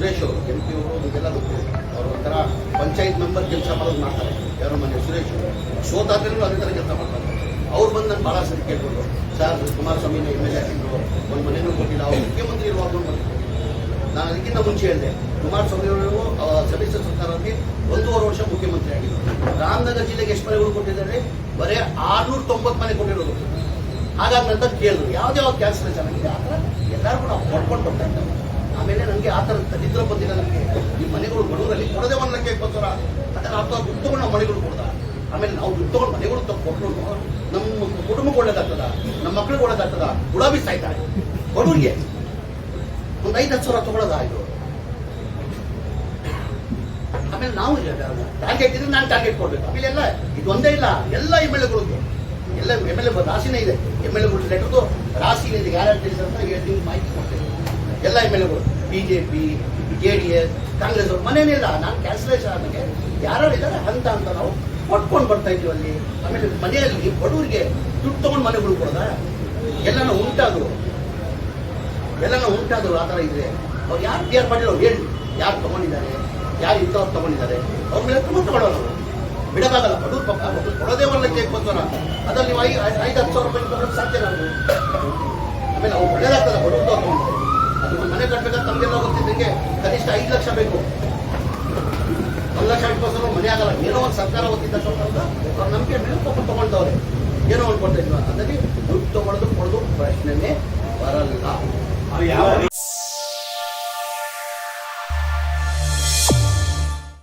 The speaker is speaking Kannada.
ಸುರೇಶ್ ಅವರು MP ಅವರು ಇದೆಲ್ಲ ಗೊತ್ತಿದೆ. ಅವರು ಒಂಥರ ಪಂಚಾಯತ್ ಮೆಂಬರ್ ಕೆಲಸ ಮಾಡೋದು ಮಾಡ್ತಾರೆ. ಯಾರೋ ಮನೆ ಸುರೇಶ್ ಸೋತಾದ್ರೂ ಅದೇ ಥರ ಕೆಲಸ ಮಾಡ್ತಾರೆ. ಅವ್ರು ಬಂದು ನಾನು ಭಾಳ ಸರಿ ಕೇಳ್ಬೋದು, ಸರ್ ಕುಮಾರಸ್ವಾಮಿನ MLA ಆಗಿದ್ರು, ಒಂದು ಮನೆಯೂ ಕೊಟ್ಟಿಲ್ಲ, ಅವ್ರು ಮುಖ್ಯಮಂತ್ರಿ ಇರುವಾಗ ಒಂದು ಮನೆ ಕೊಟ್ಟಿಲ್ಲ. ನಾನು ಅದಕ್ಕಿಂತ ಮುಂಚೆ ಹೇಳಿದೆ, ಕುಮಾರಸ್ವಾಮಿ ಅವರು ಸಮ್ಮಿಶ್ರ ಸರ್ಕಾರದಲ್ಲಿ 1.5 ವರ್ಷ ಮುಖ್ಯಮಂತ್ರಿ ಆಗಿದ್ರು. ರಾಮನಗರ ಜಿಲ್ಲೆಗೆ ಎಷ್ಟು ಮನೆಗಳು ಕೊಟ್ಟಿದ್ದಾರೆ? ಬರೀ 690 ಮನೆ ಕೊಟ್ಟಿರೋದು. ಹಾಗಾಗಿ ನಂತರ ಕೇಳಿದ್ರು ಯಾವ್ದು ಕ್ಯಾನ್ಸಲೇಷನ್ ಆಗಿದೆ, ಆ ಥರ ಎಲ್ಲರಿಗೂ ನಾವು ಕೊಟ್ಕೊಂಡು ಬರ್ತಾ ಇದ್ದೇವೆ. ಆಮೇಲೆ ನನಗೆ ಆ ಥರ ನಿದ್ರೆ ಬಂದಿಲ್ಲ. ನಮಗೆ ಈ ಮನೆಗಳು ಬಡವರಲ್ಲಿ ಕೊಡದೆ 1 ಲಕ್ಷಕ್ಕೋಸ್ಕರ ಅದನ್ನು ಆ ಥರ ದುಡ್ಡು ತಗೊಂಡು ನಾವು ಮನೆಗಳು ಕೊಡ್ದ. ಆಮೇಲೆ ನಾವು ದುಡ್ಡು ತಗೊಂಡು ಮನೆಗಳು ಕೊಟ್ಟು ನಮ್ಮ ಕುಟುಂಬಕ್ಕೆ ಒಳ್ಳೇದಾಗ್ತದ, ನಮ್ಮ ಮಕ್ಳಿಗೆ ಒಳ್ಳೇದಾಗ್ತದ. ಗುಲಾಬಿ ಸಾಯ್ತಾರೆ ಬಡವರಿಗೆ ಒಂದು 5-10 ಸಾವಿರ ತಗೊಳ್ಳೋದ ಇದು. ಆಮೇಲೆ ನಾವು ಟಾರ್ಗೆಟ್ ಇದ್ರೆ ನಾನು ಟಾರ್ಗೆಟ್ ಕೊಡ್ಬೇಕು. ಆಮೇಲೆ ಎಲ್ಲ ಇದು ಒಂದೇ ಇಲ್ಲ, ಎಲ್ಲ MLAಗಳಿಗೆ ಎಲ್ಲ MLA ರಾಶಿನೇ ಇದೆ. MLAಗಳು ಲೆಟರ್ದು ರಾಶಿನೇ ಇದೆ, ಯಾರ್ಯಾರು ತಿಳಿಸಿದ್ರೆ ಅಂತ ಹೇಳ್ತೀನಿ, ಮಾಹಿತಿ ಕೊಡ್ತೇನೆ. ಎಲ್ಲ MLAಗಳು BJP, JDS, ಕಾಂಗ್ರೆಸ್ ಅವ್ರು ಮನೇನೇ ಇಲ್ಲ. ನಾನು ಕ್ಯಾನ್ಸಲೇಷನ್ ಆದಾಗ ಯಾರು ಇದ್ದಾರೆ ಅಂತ ನಾವು ಕೊಟ್ಕೊಂಡು ಬರ್ತಾ ಇದ್ವಿ ಅಲ್ಲಿ. ಆಮೇಲೆ ಮನೆಯಲ್ಲಿ ಬಡವರಿಗೆ ದುಡ್ಡು ತಗೊಂಡು ಮನೆಗಳು ಕೊಡೋದ ಎಲ್ಲನ ಉಂಟಾದ್ರು ಆ ಥರ ಇದ್ರೆ ಅವ್ರು ಯಾರು ಕೇರ್ ಮಾಡಿರೋ ಹೇಳಿ, ಯಾರು ತಗೊಂಡಿದ್ದಾರೆ, ಯಾರು ಇಂಥವ್ರು ತಗೊಂಡಿದ್ದಾರೆ, ಅವ್ರ ಮೇಲೆ ತುಂಬ ತಗೊಳ್ಳೋಣ. ನಾವು ಬಿಡೋಕ್ಕಾಗಲ್ಲ. ಬಡವ್ರು ಪಾಪ ಕೊಡೋದೇ 1 ಲಕ್ಷಕ್ಕೋಸ್ಕರ ಅದ್ರಲ್ಲಿ ನೀವು 5-10 ಸಾವಿರ ರೂಪಾಯಿ ತಗೊಳ್ಳೋದು ಸಾಧ್ಯ ನಾವು. ಆಮೇಲೆ ಅವ್ರು ಒಳ್ಳೇದಾಗ್ತದೆ ಬಡವ್ರು ತಗೊಂಡು. ಅದು ಒಂದು ಮನೆ ಕಟ್ಟಬೇಕಾದ್ರೆ ತಮಗೆಲ್ಲ ಗೊತ್ತಿದ್ದಂಗೆ ಕನಿಷ್ಠ 5 ಲಕ್ಷ ಬೇಕು. 1 ಲಕ್ಷ ಇಟ್ಕೋಸ್ಕರ ಮನೆ ಆಗಲ್ಲ. ಏನೋ ಒಂದು ಸರ್ಕಾರ ಗೊತ್ತಿದ್ದ ಅವ್ರ ನಂಬಿಕೆ ಮೇಲೆ ತಗೊಂಡವ್ರೆ, ಏನೋ ಒಂದು ಕೊಡ್ತಾ ಇದ್ವಿ. ಅದರಲ್ಲಿ ದುಡ್ಡು ತಗೊಳ್ಳೋದು ಕೊಡೋದು ಪ್ರಶ್ನೆನೇ ಬರಲ್ಲ.